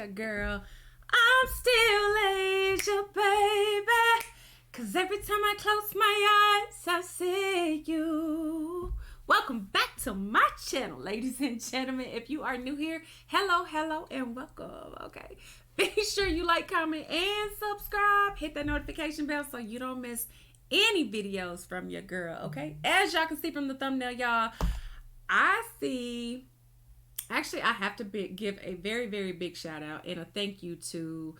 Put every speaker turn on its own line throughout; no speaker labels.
your girl. I'm still Asia, baby. Cause every time I close my eyes, I see you. Welcome back to my channel, ladies and gentlemen. If you are new here, hello, and welcome, okay? Be sure you like, comment, and subscribe. Hit that notification bell so you don't miss any videos from your girl, okay? As y'all can see from the thumbnail, y'all, I see... Actually, I have to give a very, very big shout out and a thank you to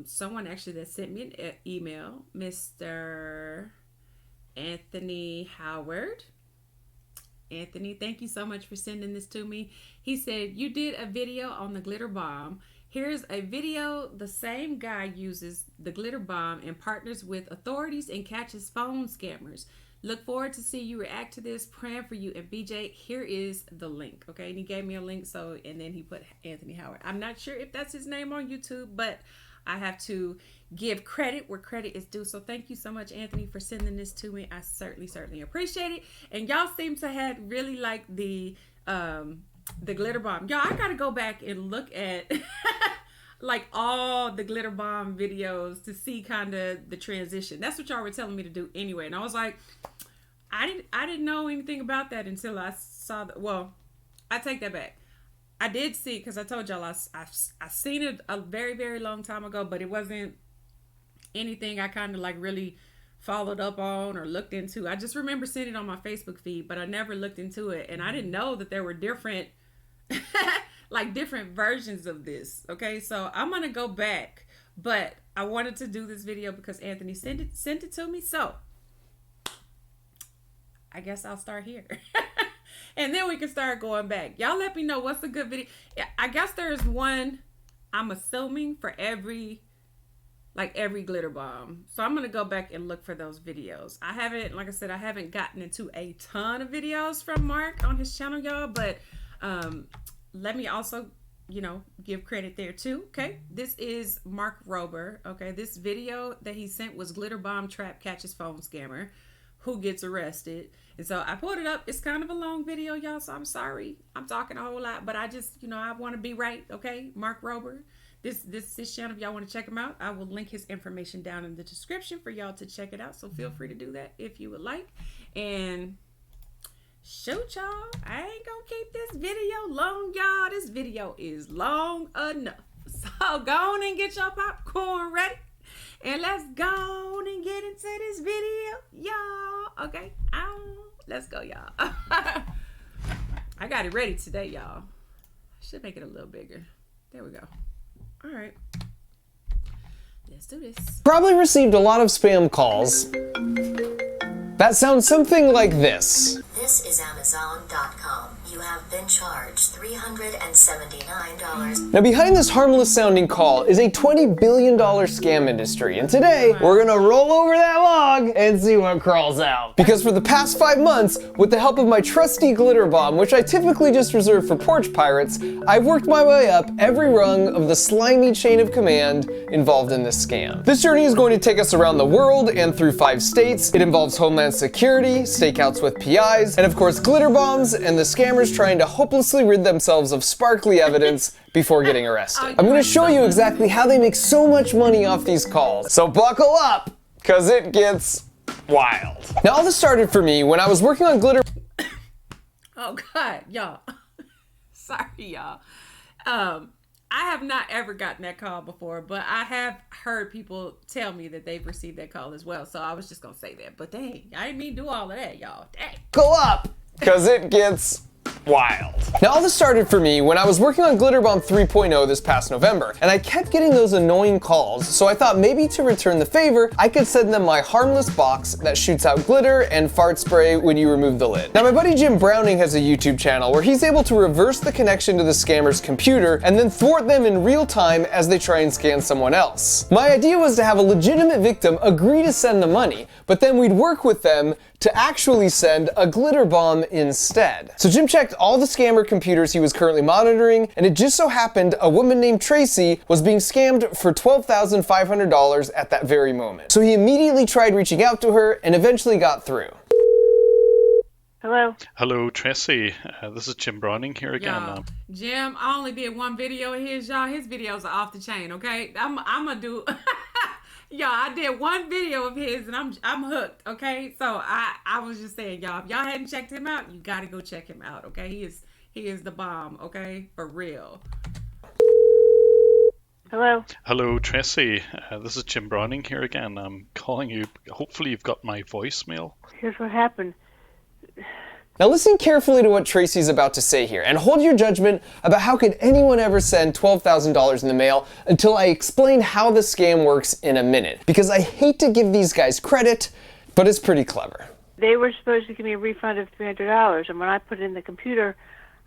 someone actually that sent me an email, Mr. Anthony Howard. Anthony, thank you so much for sending this to me. He said, you did a video on the glitter bomb. Here's a video. The same guy uses the glitter bomb and partners with authorities and catches phone scammers. Look forward to see you react to this. Praying for you. And BJ, here is the link. Okay. And he gave me a link. So, and then he put Anthony Howard. I'm not sure if that's his name on YouTube, but I have to give credit where credit is due. So thank you so much, Anthony, for sending this to me. I certainly appreciate it. And y'all seem to have really liked the glitter bomb. Y'all, I got to go back and look at like all the glitter bomb videos to see kind of the transition. That's what y'all were telling me to do anyway. And I was like, I didn't know anything about that until I saw the, well, I take that back. I did see, because I told y'all I seen it a very, very long time ago, but it wasn't anything I kind of like really followed up on or looked into. I just remember seeing it on my Facebook feed, but I never looked into it. And I didn't know that there were different like different versions of this. Okay, so I'm gonna go back, but I wanted to do this video because Anthony sent it to me, so I guess I'll start here. And then we can start going back. Y'all let me know what's a good video. I guess there's one, I'm assuming, for every glitter bomb. So I'm gonna go back and look for those videos. I haven't, like I said, I haven't gotten into a ton of videos from Mark on his channel, y'all, but let me also, you know, give credit there too. Okay, this is Mark Rober. Okay, this video that he sent was glitter bomb trap catches phone scammer who gets arrested. And so I pulled it up. It's kind of a long video, y'all, so I'm sorry I'm talking a whole lot, but I just, you know, I want to be right. Okay, Mark Rober, this channel, if y'all want to check him out, I will link his information down in the description for y'all to check it out, so feel free to do that if you would like. And shoot, y'all, I ain't gonna keep this video long, y'all. This video is long enough. So go on and get your popcorn ready. And let's go on and get into this video, y'all. Okay, let's go, y'all. I got it ready today, y'all. I should make it a little bigger. There we go. All right. Let's do this.
Probably received a lot of spam calls. That sounds something like this.
This is Amazon.com. You have been charged $379.
Now behind this harmless sounding call is a $20 billion scam industry, and today we're gonna roll over that log and see what crawls out. Because for the past 5 months, with the help of my trusty glitter bomb, which I typically just reserve for porch pirates, I've worked my way up every rung of the slimy chain of command involved in this scam. This journey is going to take us around the world and through 5 states. It involves Homeland Security, stakeouts with PIs, and of course glitter bombs and the scammers trying to hopelessly rid themselves of sparkly evidence before getting arrested. I'm going to show you exactly how they make so much money off these calls. So buckle up, cause it gets wild. Now all this started for me when I was working on glitter.
Oh God, y'all. Sorry, y'all. I have not ever gotten that call before, but I have heard people tell me that they've received that call as well. So I was just gonna say that, but dang, I didn't mean to do all of that, y'all. Dang.
Buckle up, cause it gets wild. Now all this started for me when I was working on Glitterbomb 3.0 this past November, and I kept getting those annoying calls, so I thought maybe to return the favor, I could send them my harmless box that shoots out glitter and fart spray when you remove the lid. Now my buddy Jim Browning has a YouTube channel where he's able to reverse the connection to the scammer's computer and then thwart them in real time as they try and scan someone else. My idea was to have a legitimate victim agree to send the money, but then we'd work with them to actually send a glitter bomb instead. So Jim checked all the scammer computers he was currently monitoring, and it just so happened a woman named Tracy was being scammed for $12,500 at that very moment. So he immediately tried reaching out to her and eventually got through.
Hello?
Hello, Tracy. This is Jim Browning here again.
Y'all, Jim, I only did one video of his, y'all. His videos are off the chain, okay? I'm gonna do... Y'all, I did one video of his and I'm hooked, okay? So I was just saying, y'all, if y'all hadn't checked him out, you gotta go check him out, okay? He is the bomb, okay? For real.
Hello?
Hello, Tracy. This is Jim Browning here again. I'm calling you. Hopefully you've got my voicemail.
Here's what happened.
Now listen carefully to what Tracy's about to say here, and hold your judgment about how could anyone ever send $12,000 in the mail until I explain how the scam works in a minute. Because I hate to give these guys credit, but it's pretty clever.
They were supposed to give me a refund of $300, and when I put it in the computer,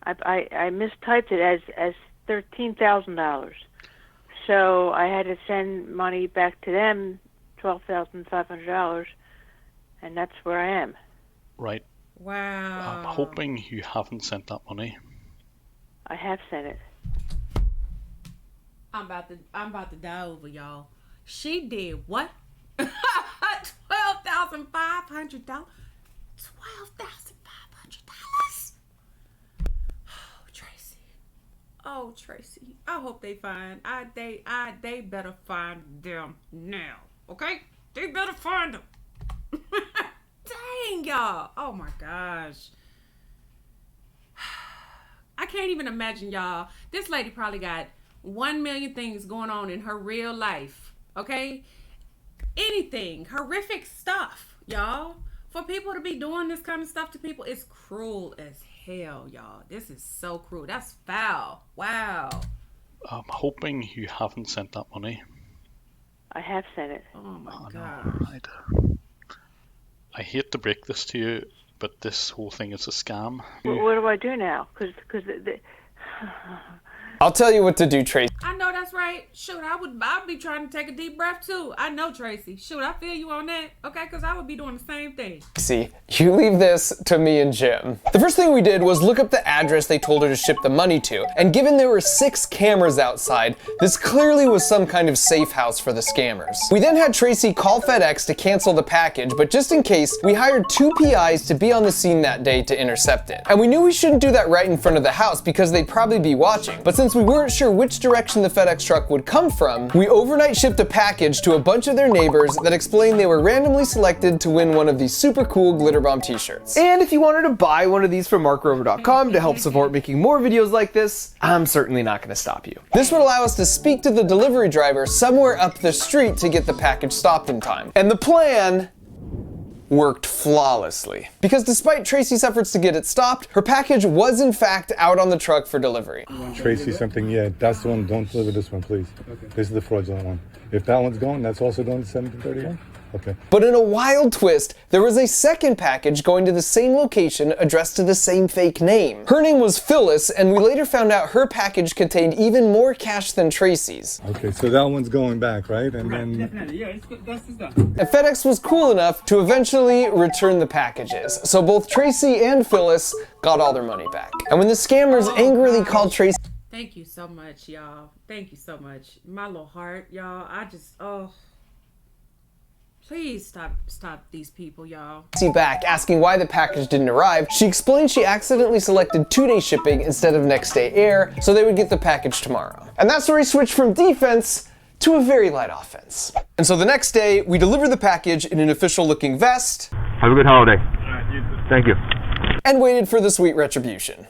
I mistyped it as $13,000. So I had to send money back to them, $12,500, and that's where I am.
Right.
Wow.
I'm hoping you haven't sent that money.
I have sent it.
I'm about to die over, y'all. She did what? $12,500. $12,500. Oh, Tracy. Oh, Tracy. I hope they find. They better find them now. Okay? They better find them. Dang, y'all. Oh my gosh. I can't even imagine, y'all. This lady probably got 1 million things going on in her real life. Okay? Anything. Horrific stuff, y'all. For people to be doing this kind of stuff to people, it's cruel as hell, y'all. This is so cruel. That's foul. Wow.
I'm hoping you haven't sent that money.
I have sent it.
Oh my
No,
gosh.
right. I hate to break this to you, but this whole thing is a scam.
What do I do now? Because
I'll tell you what to do, Tracy.
I know that's right. Shoot, I'd be trying to take a deep breath too. I know, Tracy. Shoot, I feel you on that. Okay, because I would be doing the same thing.
See, you leave this to me and Jim. The first thing we did was look up the address they told her to ship the money to, and given there were 6 cameras outside, this clearly was some kind of safe house for the scammers. We then had Tracy call FedEx to cancel the package, but just in case, we hired 2 PIs to be on the scene that day to intercept it. And we knew we shouldn't do that right in front of the house because they'd probably be watching, but since we weren't sure which direction the FedEx truck would come from, we overnight shipped a package to a bunch of their neighbors that explained they were randomly selected to win one of these super cool Glitterbomb t-shirts. And if you wanted to buy one of these from markrover.com to help support making more videos like this, I'm certainly not going to stop you. This would allow us to speak to the delivery driver somewhere up the street to get the package stopped in time. And the plan worked flawlessly. Because despite Tracy's efforts to get it stopped, her package was in fact out on the truck for delivery.
Tracy something, yeah, that's the one, don't deliver this one, please. Okay. This is the fraudulent one. If that one's going, that's also going to 1731? Okay.
But in a wild twist, there was a second package going to the same location addressed to the same fake name. Her name was Phyllis, and we later found out her package contained even more cash than Tracy's.
Okay, so that one's going back, right? And then
Definitely, yeah, it's good. That's done.
And FedEx was cool enough to eventually return the packages, so both Tracy and Phyllis got all their money back. And when the scammers angrily called Tracy
Thank you so much, y'all. Thank you so much. My little heart, y'all. Please stop these people, y'all.
back asking why the package didn't arrive, she explained she accidentally selected 2-day shipping instead of next day air, so they would get the package tomorrow. And that's where he switched from defense to a very light offense. And so the next day, we delivered the package in an official looking vest.
Have a good holiday. Thank you.
And waited for the sweet retribution.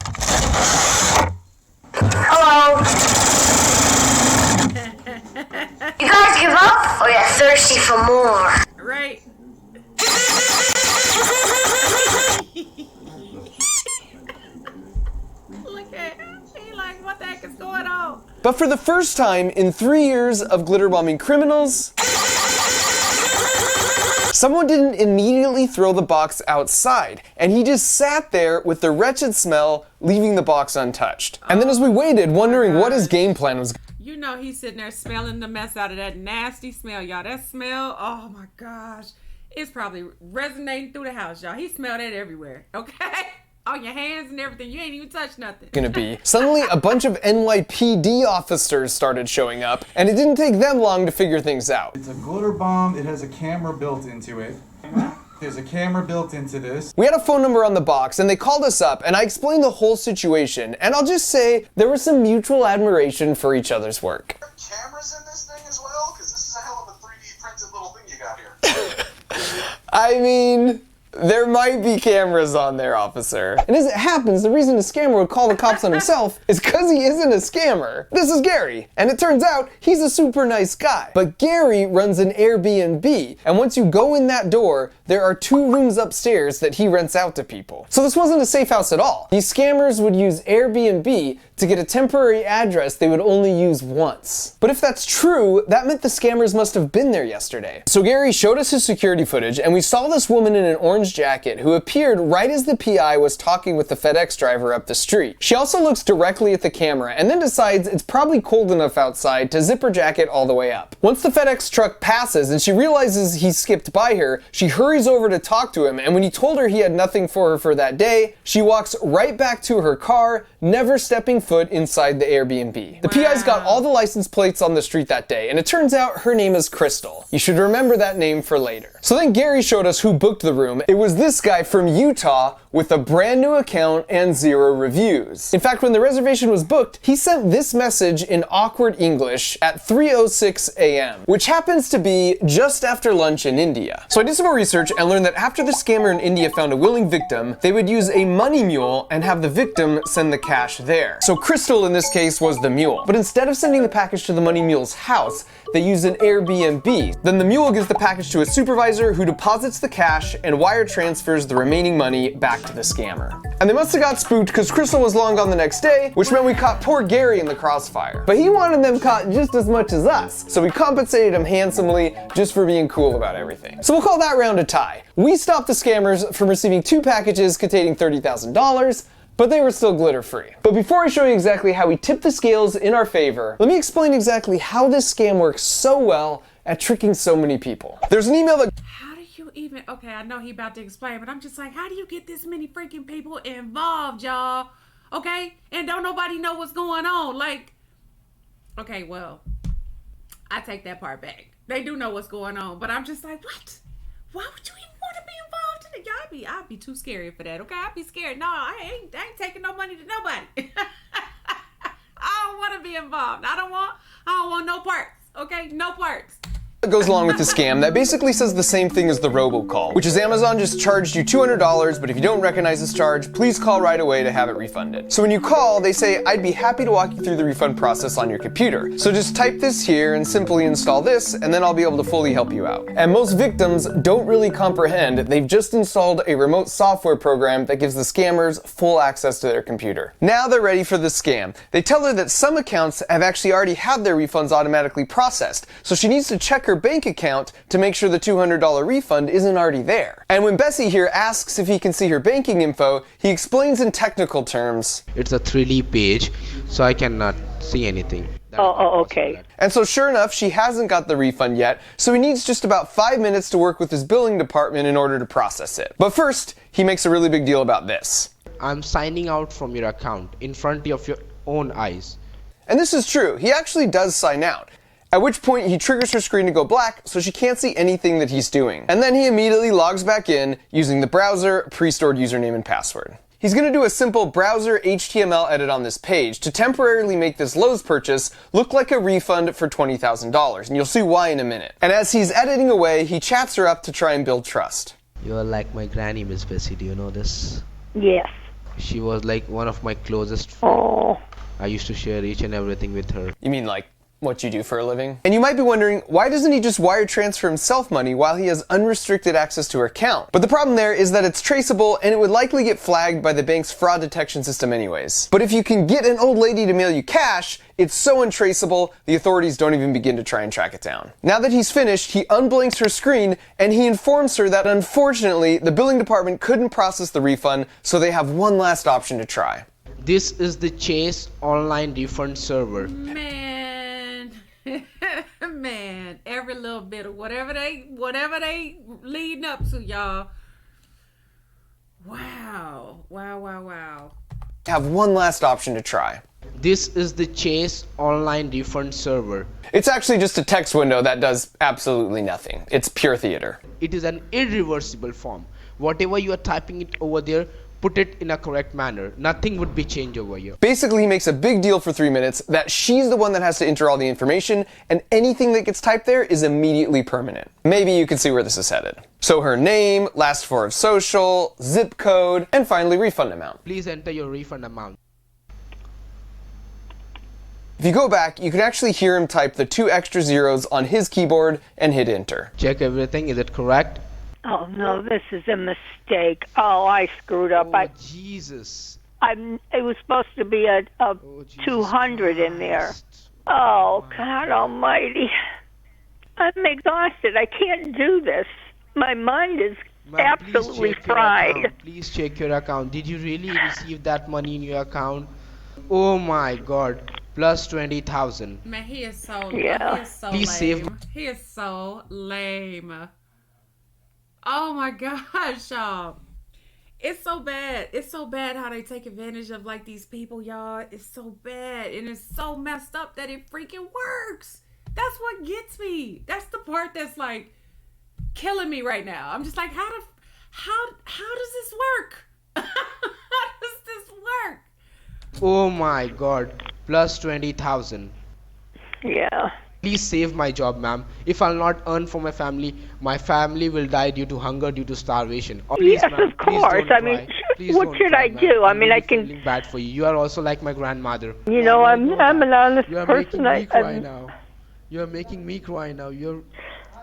Hello. You guys give up, or you're thirsty for more?
Right? Look at him. He like, what the heck is going on?
But for the first time in 3 years of glitterbombing criminals, someone didn't immediately throw the box outside, and he just sat there with the wretched smell, leaving the box untouched. And then as we waited, wondering what his game plan was.
You know he's sitting there smelling the mess out of that nasty smell, y'all. That smell, oh my gosh. It's probably resonating through the house, y'all. He smelled it everywhere, okay? On your hands and everything. You ain't even touched nothing.
Gonna be. Suddenly, a bunch of NYPD officers started showing up, and it didn't take them long to figure things out.
It's a glitter bomb. It has a camera built into it.
There's a camera built into this.
We had a phone number on the box and they called us up and I explained the whole situation, and I'll just say there was some mutual admiration for each other's work.
Are there cameras in this thing as well? Because this is a hell of a 3D printed little thing you got here.
I mean, there might be cameras on there, officer. And as it happens, the reason a scammer would call the cops on himself is because he isn't a scammer. This is Gary, and it turns out he's a super nice guy. But Gary runs an Airbnb, and once you go in that door, there are 2 rooms upstairs that he rents out to people. So this wasn't a safe house at all. These scammers would use Airbnb to get a temporary address they would only use once. But if that's true, that meant the scammers must have been there yesterday. So Gary showed us his security footage, and we saw this woman in an orange jacket who appeared right as the PI was talking with the FedEx driver up the street. She also looks directly at the camera and then decides it's probably cold enough outside to zip her jacket all the way up. Once the FedEx truck passes and she realizes he skipped by her, she hurries over to talk to him, and when he told her he had nothing for her for that day, she walks right back to her car, never stepping foot inside the Airbnb. The PI's got all the license plates on the street that day, and it turns out her name is Crystal. You should remember that name for later. So then Gary showed us who booked the room. It was this guy from Utah with a brand new account and 0 reviews. In fact, when the reservation was booked, he sent this message in awkward English at 3:06 a.m., which happens to be just after lunch in India. So I did some more research and learned that after the scammer in India found a willing victim, they would use a money mule and have the victim send the cash there. So Crystal in this case was the mule. But instead of sending the package to the money mule's house, they use an Airbnb. Then the mule gives the package to a supervisor who deposits the cash and wire transfers the remaining money back to the scammer. And they must have got spooked because Crystal was long gone the next day, which meant we caught poor Gary in the crossfire. But he wanted them caught just as much as us, so we compensated him handsomely just for being cool about everything. So we'll call that round a tie. We stopped the scammers from receiving 2 packages containing $30,000, but they were still glitter-free. But before I show you exactly how we tip the scales in our favor, let me explain exactly how this scam works so well at tricking so many people. There's an email that...
How do you even... Okay, I know he about to explain, but I'm just like, how do you get this many freaking people involved, y'all? Okay? And don't nobody know what's going on. Like, okay, well, I take that part back. They do know what's going on, but I'm just like, what? Why would you even want to be involved in it? Y'all, I'd be too scary for that, okay? I'd be scared. No, I ain't taking no money to nobody. I don't want to be involved. I don't want no parts, okay? No parts.
that goes along with the scam that basically says the same thing as the robocall, which is Amazon just charged you $200, but if you don't recognize this charge, please call right away to have it refunded. So when you call, they say, I'd be happy to walk you through the refund process on your computer. So just type this here and simply install this, and then I'll be able to fully help you out. And most victims don't really comprehend they've just installed a remote software program that gives the scammers full access to their computer. Now they're ready for the scam. They tell her that some accounts have actually already had their refunds automatically processed, so she needs to check her bank account to make sure the $200 refund isn't already there. And when Bessie here asks if he can see her banking info, he explains in technical terms.
It's a 3D page, so I cannot see anything.
Okay.
And so sure enough, she hasn't got the refund yet, so he needs just about 5 minutes to work with his billing department in order to process it. But first, he makes a really big deal about this.
I'm signing out from your account in front of your own eyes.
And this is true, he actually does sign out. At which point he triggers her screen to go black so she can't see anything that he's doing. And then he immediately logs back in using the browser pre-stored username and password. He's going to do a simple browser HTML edit on this page to temporarily make this Lowe's purchase look like a refund for $20,000, and you'll see why in a minute. And as he's editing away, he chats her up to try and build trust.
You're like my granny, Miss Bessie, do you know this?
Yes.
She was like one of my closest friends.
Oh.
I used to share each and everything with her.
You mean like what you do for a living? And you might be wondering, why doesn't he just wire transfer himself money while he has unrestricted access to her account? But the problem there is that it's traceable and it would likely get flagged by the bank's fraud detection system anyways. But if you can get an old lady to mail you cash, it's so untraceable, the authorities don't even begin to try and track it down. Now that he's finished, he unblinks her screen and he informs her that unfortunately, the billing department couldn't process the refund, so they have one last option to try.
This is the Chase online refund server.
Man, every little bit of whatever they leading up to, y'all. Wow.
Have one last option to try.
This is the Chase online refund server.
It's actually just a text window that does absolutely nothing. It's pure theater.
It is an irreversible form. Whatever you are typing it over there, put it in a correct manner. Nothing would be changed over here.
Basically, he makes a big deal for 3 minutes that she's the one that has to enter all the information, and anything that gets typed there is immediately permanent. Maybe you can see where this is headed. So her name, last four of social, zip code, and finally refund amount.
Please enter your refund amount.
If you go back, you can actually hear him type the 2 extra zeros on his keyboard and hit enter.
Check everything, is it correct?
Oh no, this is a mistake. Oh, I screwed up.
Oh, Jesus.
It was supposed to be a 200 in there. Oh, God almighty. I'm exhausted. I can't do this. My mind is absolutely fried.
Please check your account. Did you really receive that money in your account? Oh my God. Plus 20,000.
Man, he is so
Yeah.
he is so
Please
lame.
save-
He is so lame. Oh my gosh, y'all. It's so bad. It's so bad how they take advantage of like these people, y'all. It's so bad. And it's so messed up that it freaking works. That's what gets me. That's the part that's like killing me right now. I'm just like, how does this work? How does this work?
Oh my God. Plus 20,000.
Yeah.
Please save my job, ma'am. If I'll not earn for my family will die due to hunger, due to starvation. Oh, please,
Yes,
ma'am,
of
please
course.
don't
I mean,
cry. Please
what
don't
should
cry,
I
ma'am.
do? I
I'm
mean,
really
I can,
feeling bad for you. You are also like my grandmother.
you know, I'm an honest
You are
person.
making me cry now. You are making me cry now.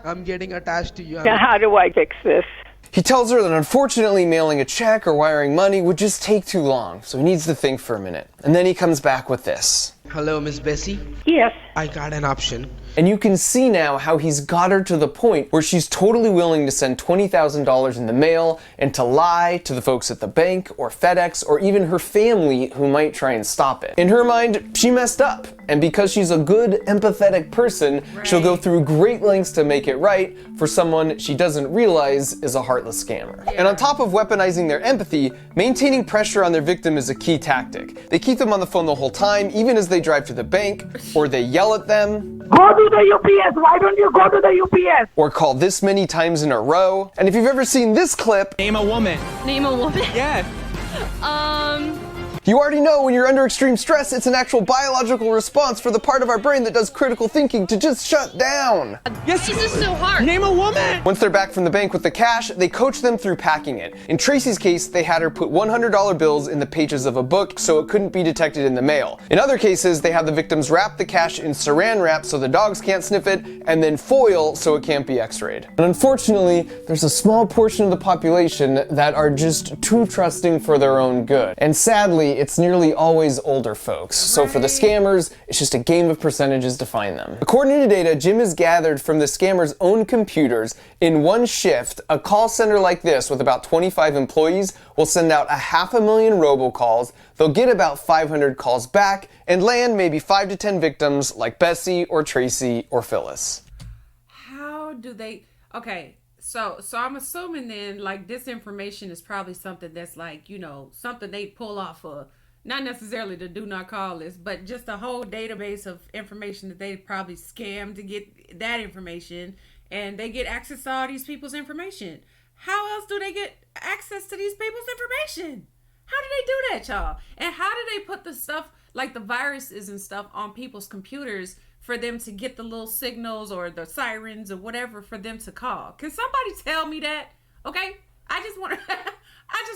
I'm getting attached to you.
Now, how do I fix this?
He tells her that unfortunately mailing a check or wiring money would just take too long, so he needs to think for a minute. And then he comes back with this.
Hello, Miss Bessie.
Yes.
I got an option.
And you can see now how he's got her to the point where she's totally willing to send $20,000 in the mail and to lie to the folks at the bank or FedEx or even her family who might try and stop it. In her mind, she messed up. And because she's a good, empathetic person, she'll go through great lengths to make it right for someone she doesn't realize is a heartless scammer. And on top of weaponizing their empathy, maintaining pressure on their victim is a key tactic. They keep them on the phone the whole time, even as they drive to the bank, or they yell at them.
Go to the UPS! Why don't you go to the UPS?
Or call this many times in a row. And if you've ever seen this clip,
Name a woman.
Name a woman?
Yeah.
you already know when you're under extreme stress, it's an actual biological response for the part of our brain that does critical thinking to just shut down.
Yes. This is so hard.
Name a woman.
Once they're back from the bank with the cash, they coach them through packing it. In Tracy's case, they had her put $100 bills in the pages of a book so it couldn't be detected in the mail. In other cases, they had the victims wrap the cash in saran wrap so the dogs can't sniff it, and then foil so it can't be x-rayed. And unfortunately, there's a small portion of the population that are just too trusting for their own good. And sadly, it's nearly always older folks. So for the scammers, it's just a game of percentages to find them. According to data Jim has gathered from the scammers' own computers, in one shift, a call center like this with about 25 employees will send out 500,000 robocalls. They'll get about 500 calls back and land maybe 5 to 10 victims like Bessie or Tracy or Phyllis.
How do they? Okay, so I'm assuming then like this information is probably something that's like, you know, something they pull off of, not necessarily the do not call list, but just a whole database of information that they probably scam to get that information, and they get access to all these people's information. How else do they get access to these people's information? How do they do that, y'all? And how do they put the stuff like the viruses and stuff on people's computers for them to get the little signals or the sirens or whatever for them to call? Can somebody tell me that? Okay, I just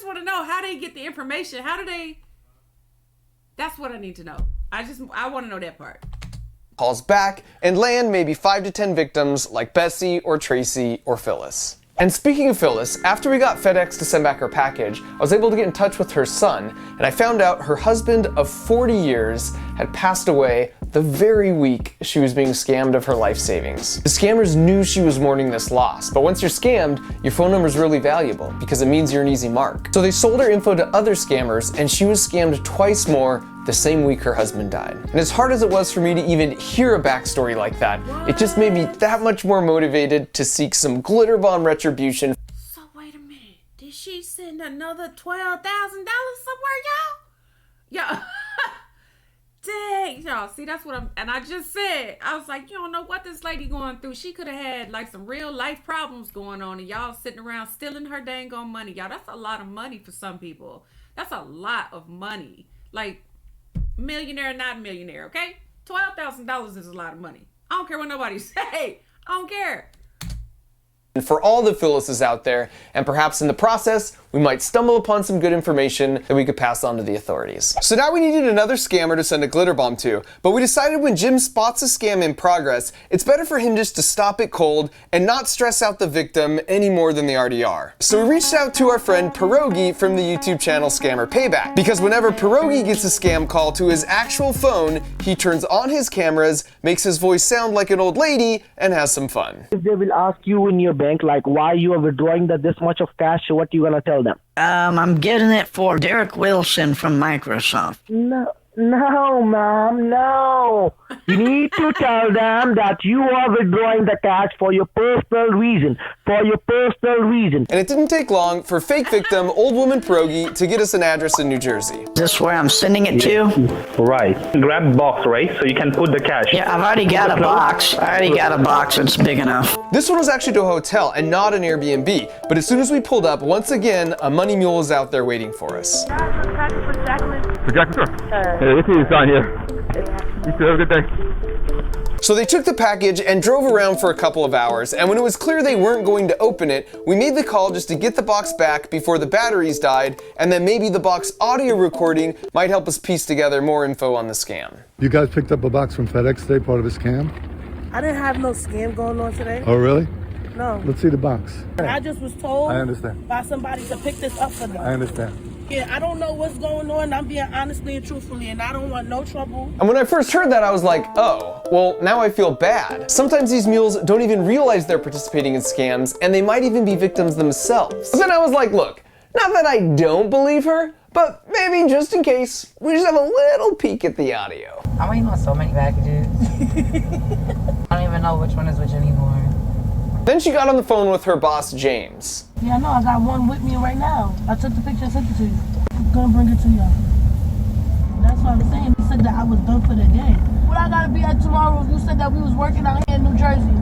want to know how they get the information. How do they? That's what I need to know. I want to know that part.
Calls back and land maybe 5 to 10 victims like Bessie or Tracy or Phyllis. And speaking of Phyllis, after we got FedEx to send back her package, I was able to get in touch with her son, and I found out her husband of 40 years had passed away the very week she was being scammed of her life savings. The scammers knew she was mourning this loss, but once you're scammed, your phone number is really valuable because it means you're an easy mark. So they sold her info to other scammers, and she was scammed twice more the same week her husband died. And as hard as it was for me to even hear a backstory like that, it just made me that much more motivated to seek some Glitterbomb retribution.
So wait a minute, did she send another $12,000 somewhere, y'all? Yeah. y'all. See, that's what and I just said, I was like, you don't know what this lady going through. She could have had like some real life problems going on, and y'all sitting around stealing her dang on money. Y'all, that's a lot of money for some people. That's a lot of money. Like, millionaire, not millionaire, okay? $12,000 is a lot of money. I don't care what nobody say. I don't care.
And for all the Phyllis's out there, and perhaps in the process, we might stumble upon some good information that we could pass on to the authorities. So now we needed another scammer to send a glitter bomb to, but we decided when Jim spots a scam in progress, it's better for him just to stop it cold and not stress out the victim any more than they already are. So we reached out to our friend Pierogi from the YouTube channel Scammer Payback, because whenever Pierogi gets a scam call to his actual phone, he turns on his cameras, makes his voice sound like an old lady, and has some fun.
If they will ask you in your bank, like, why you are withdrawing this much of cash, what you gonna tell them?
I'm getting it for Derek Wilson from Microsoft.
No, Mom, no. You need to tell them that you are withdrawing the cash for your personal reason. And
it didn't take long for fake victim, old woman Pierogi, to get us an address in New Jersey.
Is this where I'm sending it to?
Right. Grab box, right? So you can put the cash.
Yeah, I've already got a box. It's big enough.
This one was actually to a hotel and not an Airbnb, but as soon as we pulled up, once again, a money mule was out there waiting for us.
For Jacqueline, sir. This is on here. You too, have a good day.
So they took the package and drove around for a couple of hours, and when it was clear they weren't going to open it, we made the call just to get the box back before the batteries died, and then maybe the box audio recording might help us piece together more info on the scam.
You guys picked up a box from FedEx today, part of a scam?
I didn't have no scam going on today.
Oh, really?
No.
Let's see the box.
I just was told
I understand.
by somebody to pick this up for them.
I understand.
Yeah, I don't know what's going on. I'm being honestly and truthfully, and I don't want no trouble.
And when I first heard that, I was like, oh, well, now I feel bad. Sometimes these mules don't even realize they're participating in scams, and they might even be victims themselves. But then I was like, look, not that I don't believe her, but maybe just in case, we just have a little peek at the audio.
I'm waiting on so many packages. I don't even know which one is which anymore.
Then she got on the phone with her boss, James.
Yeah, I know. I got one with me right now. I took the picture and sent it to you. I'm gonna bring it to y'all. That's what I'm saying. He said that I was done for the day. What I gotta be at tomorrow? You said that we was working out here in New Jersey.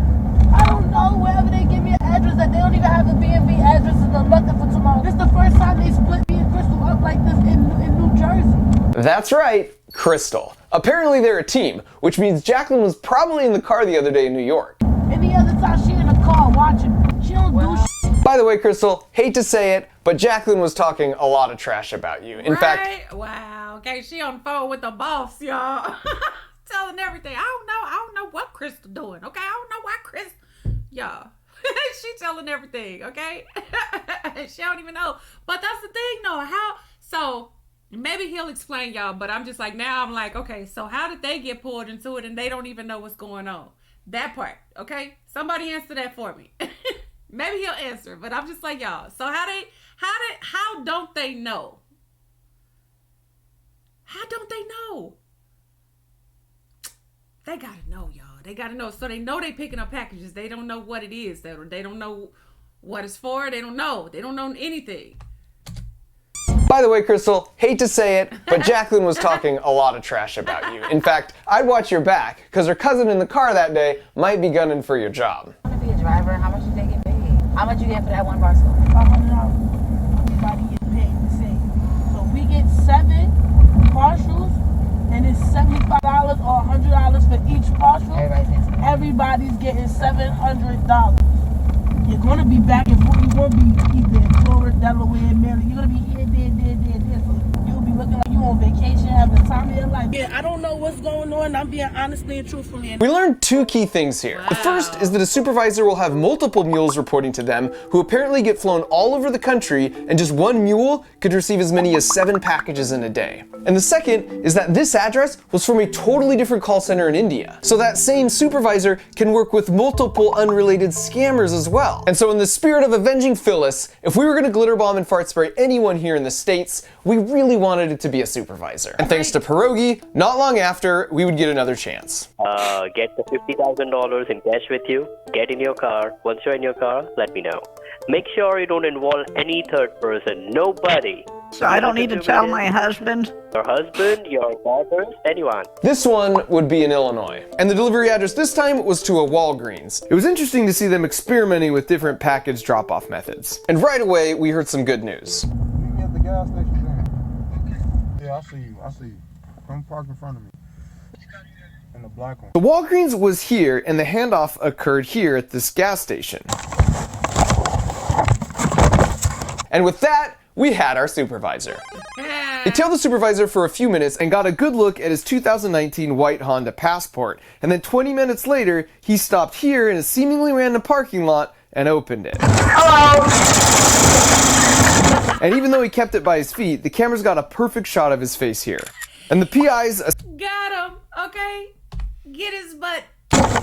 I don't know. Wherever they give me an address, that they don't even have a B&B address or nothing for tomorrow. This is the first time they split me and Crystal up like this in New Jersey.
That's right, Crystal. Apparently they're a team, which means Jacqueline was probably in the car the other day in New York.
Any other time she in the car watching me. She don't do shit.
By the way, Crystal, hate to say it, but Jacqueline was talking a lot of trash about you. In fact,
wow, okay, she on the phone with the boss, y'all. Telling everything. I don't know what Crystal doing, okay? I don't know why Crystal, y'all. She telling everything, okay? She don't even know. But that's the thing, though. So maybe he'll explain, y'all, but I'm just like, now I'm like, okay, so how did they get pulled into it and they don't even know what's going on? That part, okay? Somebody answer that for me. Maybe he'll answer, but I'm just like, y'all. So how don't they know? How don't they know? They gotta know, y'all. They gotta know. So they know they picking up packages. They don't know what it is. They don't know what it's for. They don't know. They don't know anything.
by the way, Crystal, hate to say it, but Jacqueline was talking a lot of trash about you. In fact, I'd watch your back, because her cousin in the car that day might be gunning for your job.
I want to be a driver. How much do they get paid? How much you get for that one parcel?
$500. Everybody gets paid the same. So we get 7 partials, and it's $75 or $100 for each partial. Everybody's getting $700. You're gonna be back and forth. You're gonna be either in Florida, Delaware, Maryland. You're gonna be here, there. So you'll be looking like you on vacation, having the time of your life. Yeah, I don't know what's going on. I'm being honestly and truthfully.
We learned 2 key things here. Wow. The first is that a supervisor will have multiple mules reporting to them, who apparently get flown all over the country, and just one mule could receive as many as 7 packages in a day. And the second is that this address was from a totally different call center in India. So that same supervisor can work with multiple unrelated scammers as well. And so in the spirit of avenging Phyllis, if we were gonna glitter bomb and fart spray anyone here in the States, we really wanted it to be a supervisor. And thanks to Pierogi, not long after, we would get another chance.
Get the $50,000 in cash with you, get in your car. Once you're in your car, let me know. Make sure you don't involve any third person, nobody.
So I don't need to tell my husband?
Your husband, your daughters, anyone.
This one would be in Illinois. And the delivery address this time was to a Walgreens. It was interesting to see them experimenting with different package drop-off methods. And right away, we heard some good news.
Meet me at the gas station then. Yeah, I see you. I see you. Come park in front of me. In the black one.
The Walgreens was here, and the handoff occurred here at this gas station. And with that, we had our supervisor. They tailed the supervisor for a few minutes and got a good look at his 2019 white Honda Passport. And then 20 minutes later, he stopped here in a seemingly random parking lot and opened it. Hello! And even though he kept it by his feet, the cameras got a perfect shot of his face here. And the PI's...
Got him, okay? Get his butt.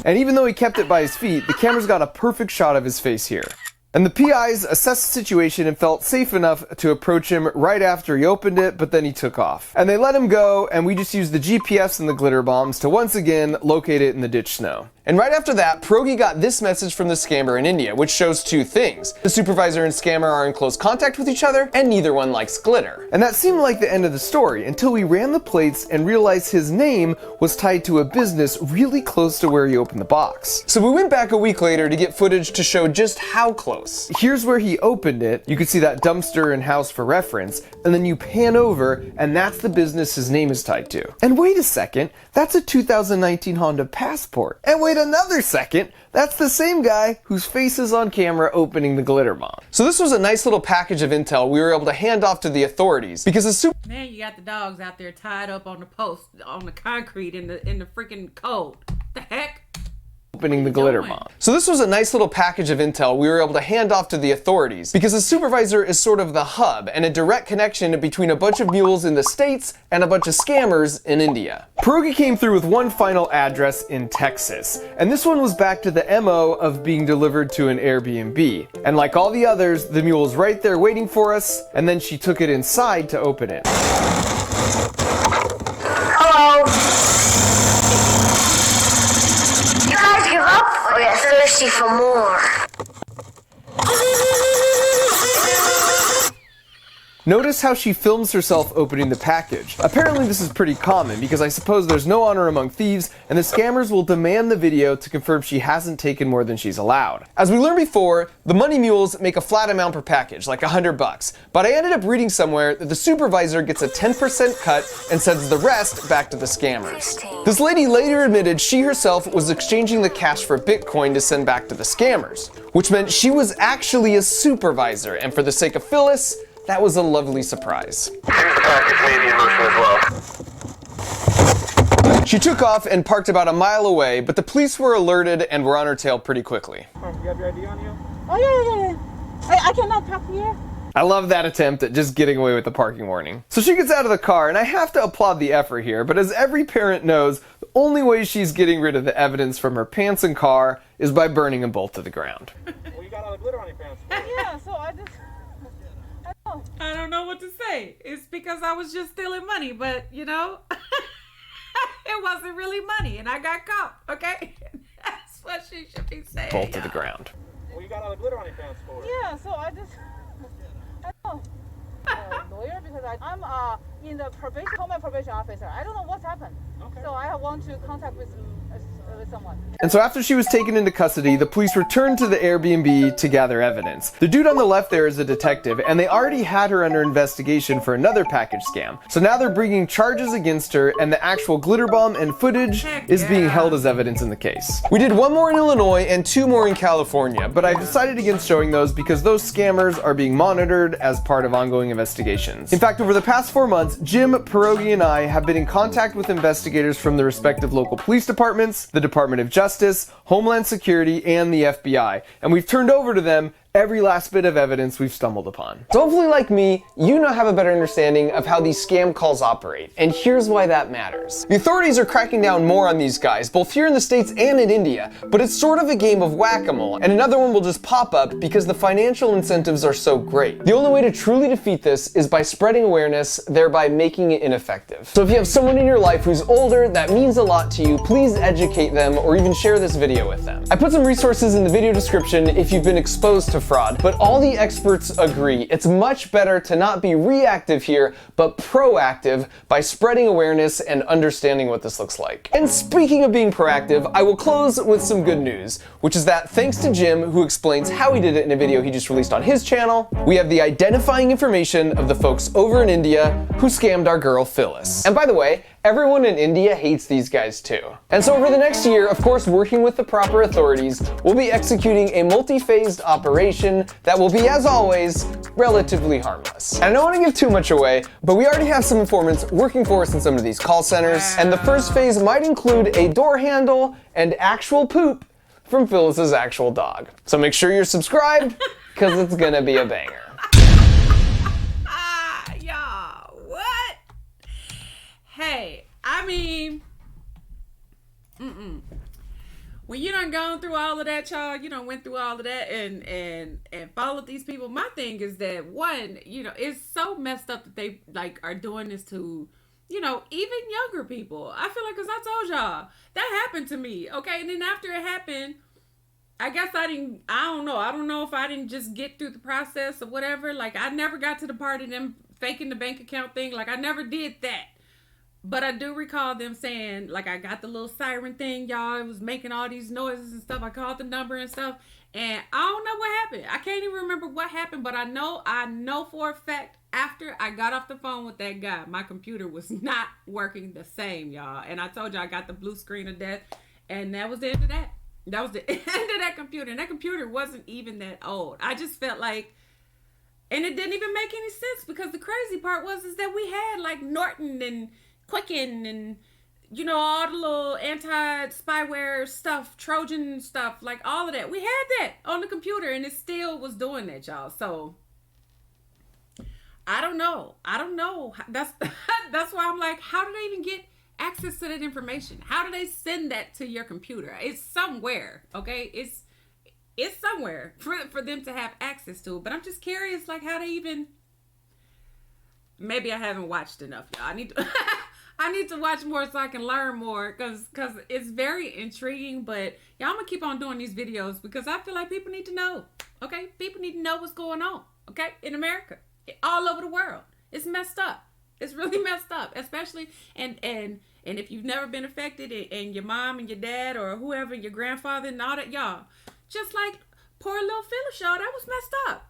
And even though he kept it by his feet, the cameras got a perfect shot of his face here. And the PIs assessed the situation and felt safe enough to approach him right after he opened it, but then he took off. And they let him go, and we just used the GPS and the glitter bombs to once again locate it in the ditch snow. And right after that, Pierogi got this message from the scammer in India, which shows two things. The supervisor and scammer are in close contact with each other, and neither one likes glitter. And that seemed like the end of the story, until we ran the plates and realized his name was tied to a business really close to where he opened the box. So we went back a week later to get footage to show just how close. Here's where he opened it. You can see that dumpster and house for reference, and then you pan over, and that's the business his name is tied to. And wait a second, that's a 2019 Honda Passport. And wait another second, that's the same guy whose face is on camera opening the glitter bomb. So this was a nice little package of intel we were able to hand off to the authorities because the
Man, you got the dogs out there tied up on the post, on the concrete in the freaking cold. The heck?
Opening the glitter bomb. So this was a nice little package of intel we were able to hand off to the authorities because the supervisor is sort of the hub and a direct connection between a bunch of mules in the States and a bunch of scammers in India. Pierogi came through with one final address in Texas, and this one was back to the MO of being delivered to an Airbnb. And like all the others, the mule was right there waiting for us, and then she took it inside to open it.
Hello. You guys give up or you're thirsty for more?
Notice how she films herself opening the package. Apparently this is pretty common because I suppose there's no honor among thieves and the scammers will demand the video to confirm she hasn't taken more than she's allowed. As we learned before, the money mules make a flat amount per package, like $100, but I ended up reading somewhere that the supervisor gets a 10% cut and sends the rest back to the scammers. This lady later admitted she herself was exchanging the cash for Bitcoin to send back to the scammers, which meant she was actually a supervisor, and for the sake of Phyllis, that was a lovely surprise. She took off and parked about a mile away, but the police were alerted and were on her tail pretty quickly.
You have your ID on you? Oh, yeah. I cannot park here.
I love that attempt at just getting away with the parking warning. So she gets out of the car, and I have to applaud the effort here, but as every parent knows, the only way she's getting rid of the evidence from her pants and car is by burning them both to the ground.
Well, you got all the glitter on your pants. Yeah, so
I don't know what to say. It's because I was just stealing money, but you know, it wasn't really money and I got caught, okay? That's what she should be saying.
Both to the ground.
Well, you got all the glitter on your pants for? Yeah, so I don't know. Lawyer, because I'm in the probation officer. I don't know what's happened. Okay. So I want to contact with someone.
And so after she was taken into custody, the police returned to the Airbnb to gather evidence. The dude on the left there is a detective, and they already had her under investigation for another package scam. So now they're bringing charges against her, and the actual glitter bomb and footage is being held as evidence in the case. We did one more in Illinois and two more in California, but I've decided against showing those because those scammers are being monitored as part of ongoing investigations. In fact, over the past 4 months, Jim, Pierogi, and I have been in contact with investigators from the respective local police departments, the Department of Justice, Homeland Security, and the FBI, and we've turned over to them every last bit of evidence we've stumbled upon. So hopefully, like me, you now have a better understanding of how these scam calls operate, and here's why that matters. The authorities are cracking down more on these guys, both here in the States and in India, but it's sort of a game of whack-a-mole, and another one will just pop up because the financial incentives are so great. The only way to truly defeat this is by spreading awareness, thereby making it ineffective. So if you have someone in your life who's older that means a lot to you, please educate them or even share this video with them. I put some resources in the video description if you've been exposed to fraud, but all the experts agree it's much better to not be reactive here, but proactive by spreading awareness and understanding what this looks like. And speaking of being proactive, I will close with some good news, which is that thanks to Jim, who explains how he did it in a video he just released on his channel, we have the identifying information of the folks over in India who scammed our girl Phyllis. And by the way, everyone in India hates these guys too. And so over the next year, of course, working with the proper authorities, we'll be executing a multi-phased operation that will be, as always, relatively harmless. And I don't want to give too much away, but we already have some informants working for us in some of these call centers, and the first phase might include a door handle and actual poop from Phyllis's actual dog. So make sure you're subscribed, because it's gonna be a banger.
Y'all, what? Hey, I mean, when you done gone through all of that, y'all, you done went through all of that and followed these people. My thing is that, one, you know, it's so messed up that they like are doing this to, you know, even younger people. I feel like, because I told y'all that happened to me, okay? And then after it happened, I guess I don't know if I didn't just get through the process or whatever. Like, I never got to the part of them faking the bank account thing. Like, I never did that. But I do recall them saying, like, I got the little siren thing, y'all. It was making all these noises and stuff. I called the number and stuff. And I don't know what happened. I can't even remember what happened. But I know for a fact, after I got off the phone with that guy, my computer was not working the same, y'all. And I told you I got the blue screen of death. And that was the end of that. That was the end of that computer. And that computer wasn't even that old. I just felt like, and it didn't even make any sense, because the crazy part was is that we had like Norton and Quicken and, you know, all the little anti-spyware stuff, Trojan stuff, like all of that. We had that on the computer, and it still was doing that, y'all. So I don't know. That's why I'm like, how do they even get access to that information? How do they send that to your computer? It's somewhere, okay? It's somewhere for them to have access to it. But I'm just curious, like, how they even. Maybe I haven't watched enough, y'all. I need to watch more so I can learn more, because it's very intriguing. But y'all, I'm gonna keep on doing these videos because I feel like people need to know. Okay, people need to know what's going on. Okay, in America, all over the world, it's messed up. It's really messed up, especially and if you've never been affected, and your mom and your dad or whoever, your grandfather and all that, y'all, just like poor little Phyllis, y'all, that was messed up.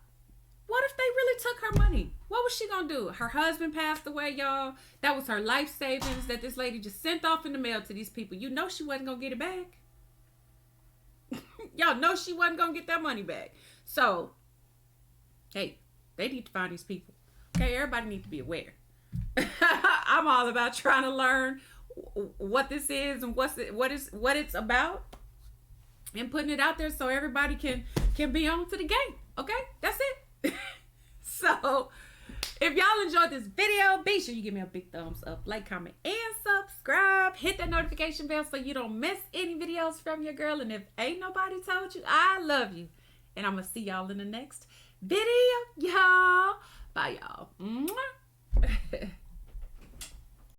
What if they really took her money? What was she gonna do? Her husband passed away, y'all. That was her life savings that this lady just sent off in the mail to these people. You know she wasn't gonna get it back. Y'all know she wasn't gonna get that money back. So, hey, they need to find these people. Okay, everybody needs to be aware. I'm all about trying to learn what this is and what it's about, and putting it out there so everybody can be on to the game. Okay, that's it. So if y'all enjoyed this video, be sure you give me a big thumbs up, like, comment, and subscribe. Hit that notification bell so you don't miss any videos from your girl. And if ain't nobody told you, I love you. And I'm gonna see y'all in the next video, y'all. Bye, y'all. Mwah.